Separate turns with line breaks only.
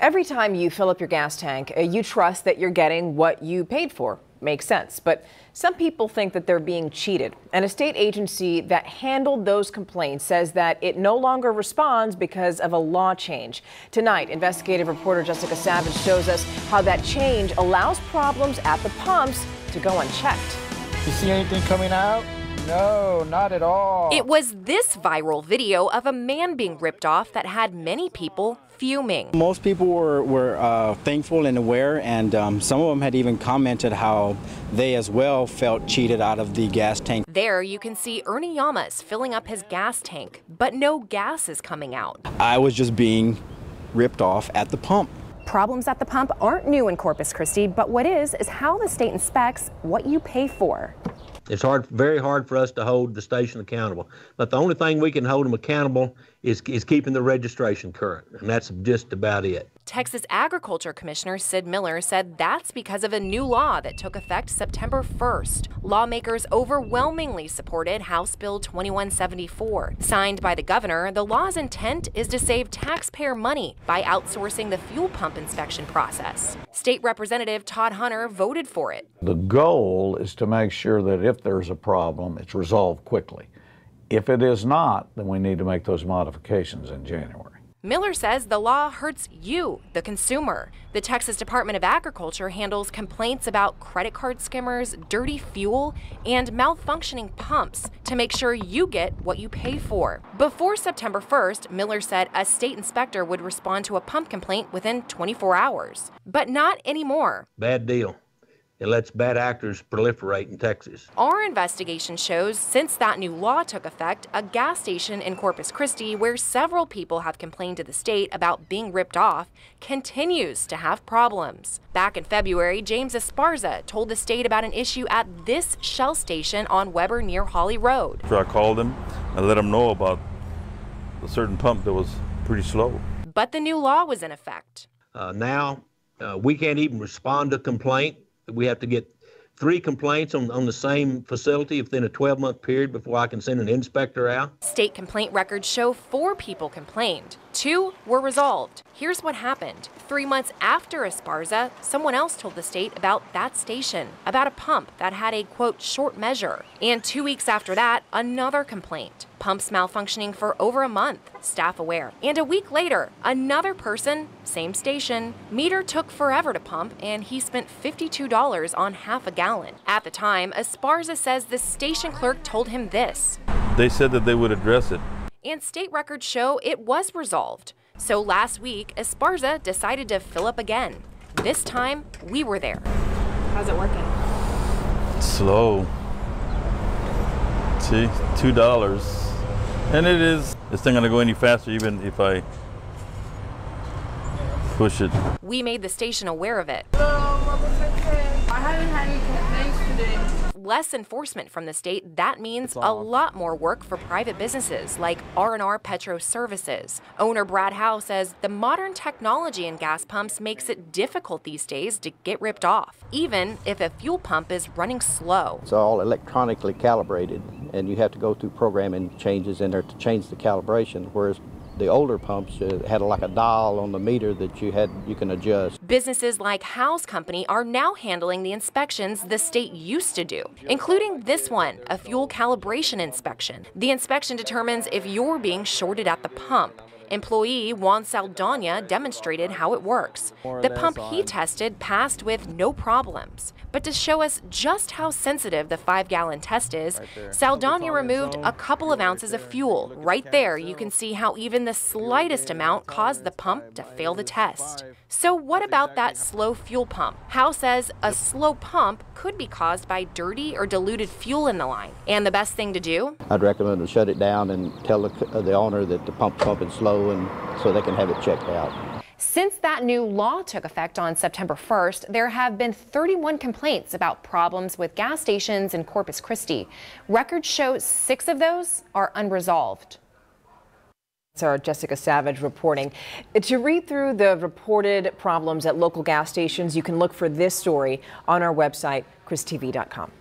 Every time you fill up your gas tank, you trust that you're getting what you paid for. Makes sense. But some people think that they're being cheated. And a state agency that handled those complaints says that it no longer responds because of a law change. Tonight, investigative reporter Jessica Savage shows us how that change allows problems at the pumps to go unchecked.
You see anything coming out? No, not at all.
It was this viral video of a man being ripped off that had many people fuming.
Most people were thankful and aware, and some of them had even commented how they as well felt cheated out of the gas tank.
There you can see Ernie LLAMAS filling up his gas tank, but no gas is coming out.
I was just being ripped off at the pump.
Problems at the pump aren't new in Corpus Christi, but what is how the state inspects what you pay for.
It's very hard for us to hold the station accountable. But the only thing we can hold them accountable is keeping the registration current, and that's just about it.
Texas Agriculture Commissioner Sid Miller said that's because of a new law that took effect September 1st. Lawmakers overwhelmingly supported House Bill 2174. Signed by the governor, the law's intent is to save taxpayer money by outsourcing the fuel pump inspection process. State Representative Todd Hunter voted for it.
The goal is to make sure that if there's a problem, it's resolved quickly. If it is not, then we need to make those modifications in January.
Miller says the law hurts you, the consumer. The Texas Department of Agriculture handles complaints about credit card skimmers, dirty fuel, and malfunctioning pumps to make sure you get what you pay for. Before September 1st, Miller said a state inspector would respond to a pump complaint within 24 hours. But not anymore.
Bad deal. It lets bad actors proliferate in Texas.
Our investigation shows since that new law took effect, a gas station in Corpus Christi where several people have complained to the state about being ripped off continues to have problems. Back in February, James Esparza told the state about an issue at this Shell station on Weber near Holly Road.
So I called him and let him know about a certain pump that was pretty slow.
But the new law was in effect.
Now we can't even respond to a complaint. We have to get 3 complaints on the same facility within a 12-month period before I can send an inspector out.
State complaint records show 4 people complained. 2 were resolved. Here's what happened. 3 months after Esparza, someone else told the state about that station, about a pump that had a, quote, short measure. And 2 weeks after that, another complaint. Pumps malfunctioning for over a month, staff aware. And a week later, another person, same station. Meter took forever to pump, and he spent $52 on half a gallon. At the time, Esparza says the station clerk told him this.
They said that they would address it.
And state records show it was resolved. So last week, Esparza decided to fill up again. This time, we were there.
How's it working?
Slow. See, $2. And it is. It's not going to go any faster even if I push it.
We made the station aware of it.
I haven't had any complaints today.
Less enforcement from the state, that means a lot more work for private businesses like R&R Petro Services. Owner Brad Howe says the modern technology in gas pumps makes it difficult these days to get ripped off, even if a fuel pump is running slow.
It's all electronically calibrated, and you have to go through programming changes in there to change the calibration, whereas the older pumps had like a dial on the meter that you can adjust.
Businesses like HOWE's company are now handling the inspections the state used to do, including this one, a fuel calibration inspection. The inspection determines if you're being shorted at the pump. Employee Juan Saldana demonstrated how it works. The pump he tested passed with no problems. But to show us just how sensitive the 5-gallon test is, Saldana removed a couple of ounces of fuel. Right there, you can see how even the slightest amount caused the pump to fail the test. So what about that slow fuel pump? Howe says a slow pump could be caused by dirty or diluted fuel in the line. And the best thing to do?
I'd recommend to shut it down and tell the owner that the pump's pumping slow, and so they can have it checked out.
Since that new law took effect on September 1st, there have been 31 complaints about problems with gas stations in Corpus Christi. Records show 6 of those are unresolved.
That's our Jessica Savage reporting. To read through the reported problems at local gas stations, you can look for this story on our website, christv.com.